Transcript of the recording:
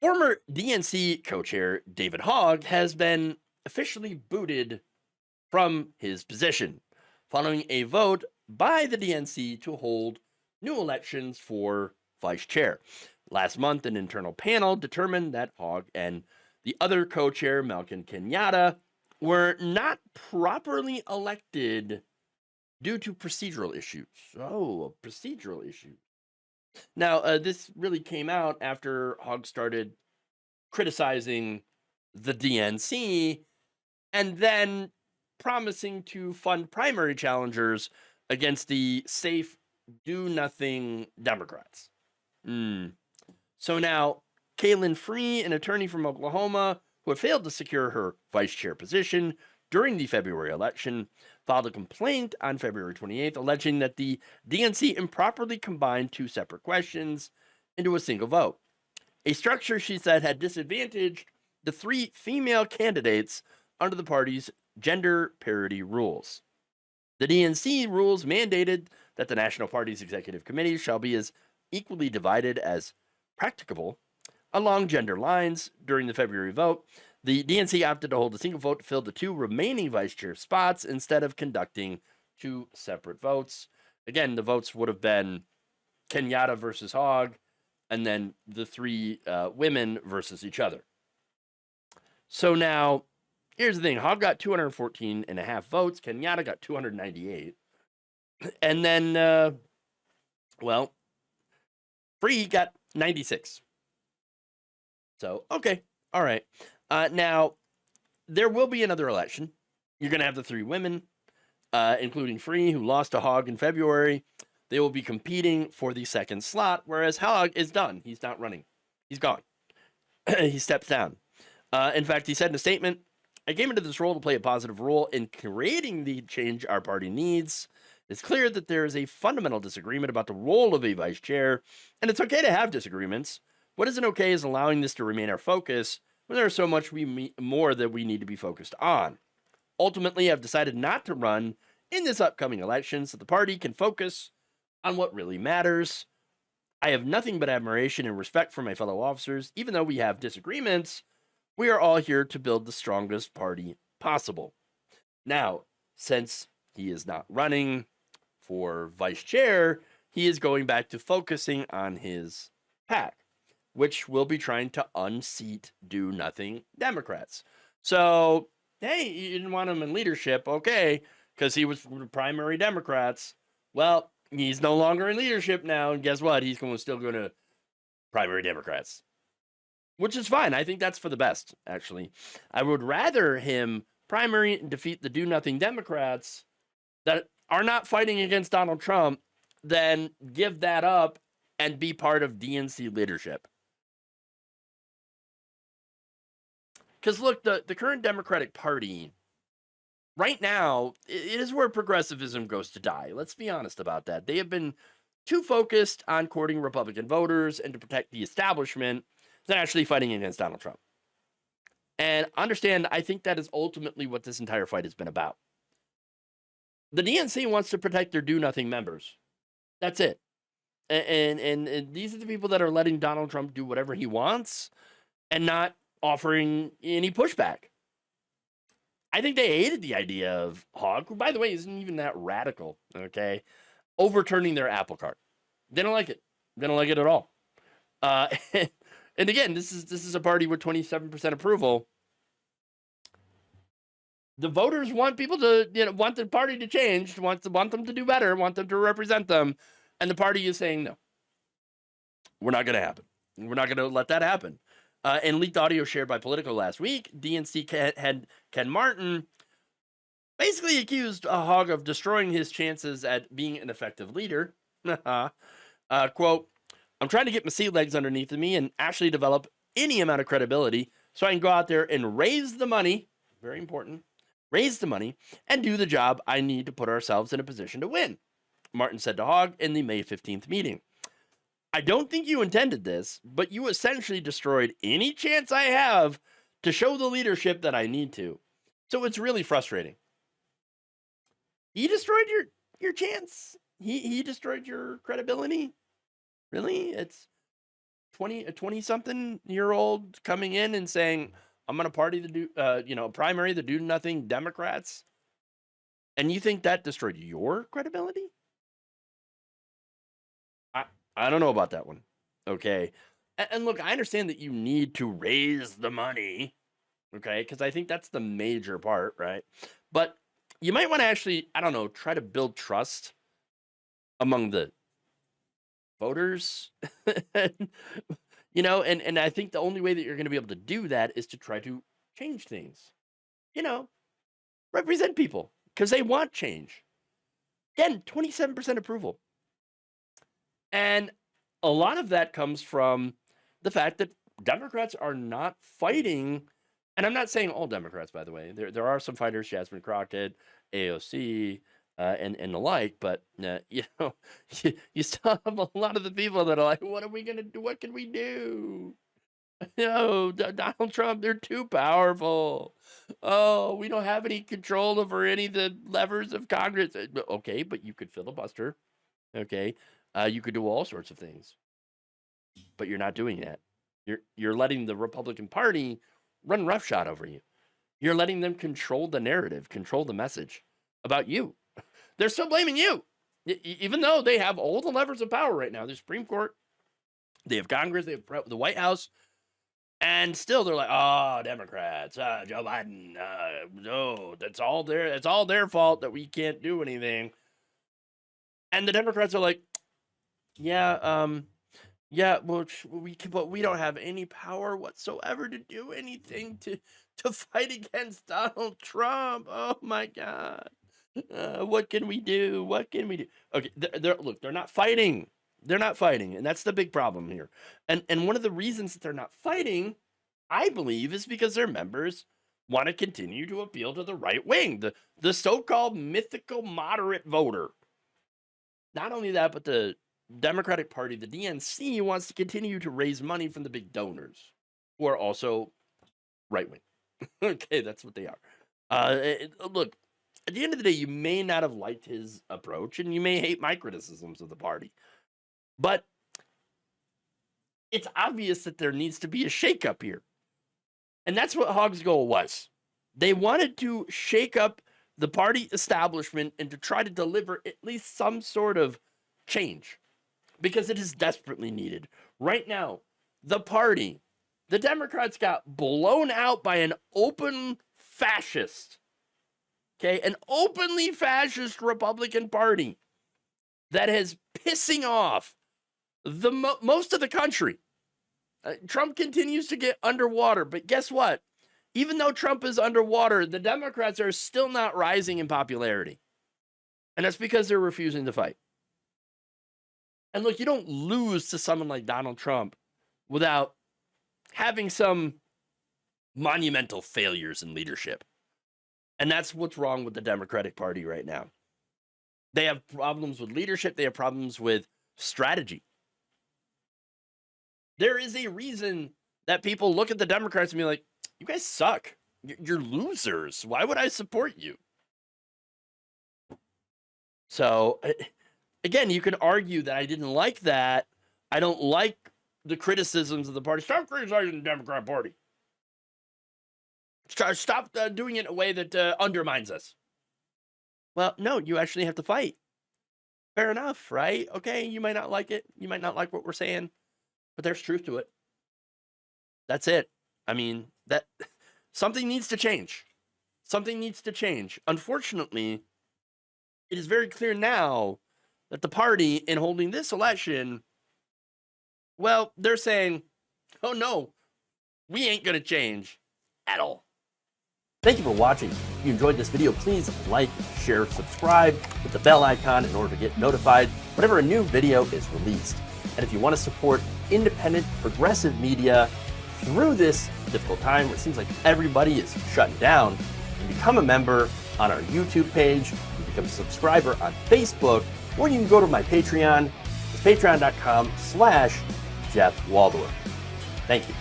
Former DNC co-chair David Hogg has been officially booted from his position following a vote by the DNC to hold new elections for vice chair. Last month, an internal panel determined that Hogg and the other co-chair, Malcolm Kenyatta, were not properly elected due to procedural issues. Oh, procedural issues. Now, this really came out after Hogg started criticizing the DNC and then promising to fund primary challengers against the safe, do nothing Democrats. So now, Kalyn Free, an attorney from Oklahoma who had failed to secure her vice chair position during the February election, filed a complaint on February 28th alleging that the DNC improperly combined two separate questions into a single vote. A structure, she said, had disadvantaged the three female candidates under the party's gender parity rules. The DNC rules mandated that the National Party's executive committee shall be as equally divided as practicable along gender lines. During the February vote, the DNC opted to hold a single vote to fill the two remaining vice chair spots instead of conducting two separate votes. Again, the votes would have been Kenyatta versus Hogg, and then the three women versus each other. So now, here's the thing. Hogg got 214 and a half votes. Kenyatta got 298. And then, Free got 96. So, okay. All right. Now, there will be another election. You're going to have the three women, including Free, who lost to Hogg in February. They will be competing for the second slot, whereas Hogg is done. He's not running. He's gone. He steps down. In fact, he said in a statement, "I came into this role to play a positive role in creating the change our party needs. It's clear that there is a fundamental disagreement about the role of a vice chair, and it's okay to have disagreements. What isn't okay is allowing this to remain our focus when there's so much more that we need to be focused on. Ultimately, I've decided not to run in this upcoming election so the party can focus on what really matters. I have nothing but admiration and respect for my fellow officers. Even though we have disagreements, we are all here to build the strongest party possible." Now, since he is not running for vice chair, he is going back to focusing on his PAC, which will be trying to unseat do-nothing Democrats. So, hey, you didn't want him in leadership, okay, because he was from the primary Democrats. Well, he's no longer in leadership now, and guess what? He's still going to primary Democrats, which is fine. I think that's for the best, actually. I would rather him primary and defeat the do-nothing Democrats that are not fighting against Donald Trump than give that up and be part of DNC leadership. Because look, the current Democratic Party, right now, it is where progressivism goes to die. Let's be honest about that. They have been too focused on courting Republican voters and to protect the establishment than actually fighting against Donald Trump. And understand, I think that is ultimately what this entire fight has been about. The DNC wants to protect their do-nothing members. That's it. And these are the people that are letting Donald Trump do whatever he wants and not offering any pushback. I think they hated the idea of Hogg, who, by the way, isn't even that radical, okay, overturning their apple cart. They don't like it. They don't like it at all. And again, this is a party with 27% approval. The voters want people to, want the party to change, want them to do better, want them to represent them, and the party is saying no. We're not going to happen. We're not going to let that happen. In leaked audio shared by Politico last week, DNC head Ken Martin basically accused Hogg of destroying his chances at being an effective leader. Quote, "I'm trying to get my sea legs underneath me and actually develop any amount of credibility so I can go out there and raise the money," very important, "raise the money and do the job I need to put ourselves in a position to win," Martin said to Hogg in the May 15th meeting. "I don't think you intended this, but you essentially destroyed any chance I have to show the leadership that I need to. So it's really frustrating." He destroyed your chance? He destroyed your credibility? Really? It's 20-something-year-old coming in and saying, I'm going to primary the do-nothing Democrats, and you think that destroyed your credibility? I don't know about that one. Okay. And look, I understand that you need to raise the money, okay, because I think that's the major part, right? But you might want to actually, I don't know, try to build trust among the voters. And I think the only way that you're going to be able to do that is to try to change things. Represent people because they want change. Again, 27% approval. And a lot of that comes from the fact that Democrats are not fighting. And I'm not saying all Democrats, by the way. There are some fighters, Jasmine Crockett, AOC, and the like. But, you still have a lot of the people that are like, what are we going to do? What can we do? Donald Trump, they're too powerful. Oh, we don't have any control over any of the levers of Congress. Okay, but you could filibuster. Okay. You could do all sorts of things, but you're not doing that. You're letting the Republican Party run roughshod over you. You're letting them control the narrative, control the message about you. They're still blaming you, even though they have all the levers of power right now. The Supreme Court, they have Congress, they have the White House, and still they're like, oh, Democrats, Joe Biden, no, that's all their fault that we can't do anything. And the Democrats are like, yeah, well, but we don't have any power whatsoever to do anything to fight against Donald Trump. Oh my God, what can we do? What can we do? Okay, they're not fighting. They're not fighting, and that's the big problem here. And one of the reasons that they're not fighting, I believe, is because their members want to continue to appeal to the right wing, the so-called mythical moderate voter. Not only that, but the Democratic Party, the DNC, wants to continue to raise money from the big donors, who are also right-wing. Okay, that's what they are. Look, at the end of the day, you may not have liked his approach, and you may hate my criticisms of the party. But it's obvious that there needs to be a shakeup here. And that's what Hogg's goal was. They wanted to shake up the party establishment and to try to deliver at least some sort of change, because it is desperately needed. Right now, the Democrats got blown out by an open fascist, an openly fascist Republican Party that is pissing off most of the country. Trump continues to get underwater, but guess what? Even though Trump is underwater, the Democrats are still not rising in popularity. And that's because they're refusing to fight. And look, you don't lose to someone like Donald Trump without having some monumental failures in leadership. And that's what's wrong with the Democratic Party right now. They have problems with leadership. They have problems with strategy. There is a reason that people look at the Democrats and be like, you guys suck. You're losers. Why would I support you? So, again, you can argue that I didn't like that. I don't like the criticisms of the party. Stop criticizing the Democrat Party. Stop doing it in a way that undermines us. Well, no, you actually have to fight. Fair enough, right? Okay, you might not like it. You might not like what we're saying, but there's truth to it. That's it. I mean, something needs to change. Something needs to change. Unfortunately, it is very clear now that the party, in holding this election, well, they're saying, oh no, we ain't going to change at all. Thank you for watching. If you enjoyed this video, please like, share, subscribe, hit the bell icon in order to get notified whenever a new video is released. And if you want to support independent, progressive media through this difficult time where it seems like everybody is shutting down, you can become a member on our YouTube page, you can become a subscriber on Facebook, or you can go to my Patreon. It's patreon.com/Jeff Waldorf. Thank you.